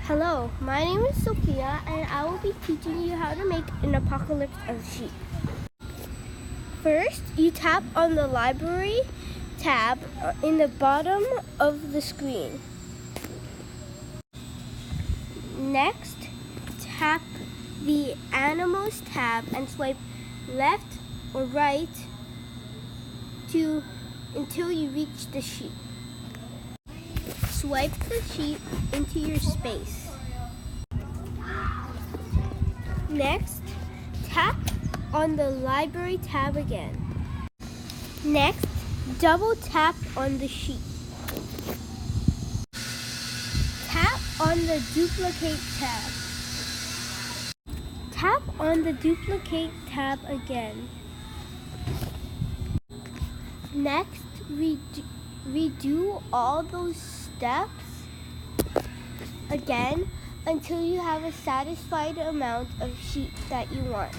Hello, my name is Sophia and I will be teaching you how to make an apocalypse of sheep. First, you tap on the library tab in the bottom of the screen. Next, tap the animals tab and swipe left or right until you reach the sheep. Swipe the sheep into your space. Next, tap on the library tab again. Next, double tap on the sheep. Tap on the duplicate tab. Tap on the duplicate tab again. Next, redo all those steps again until you have a satisfied amount of sheep that you want.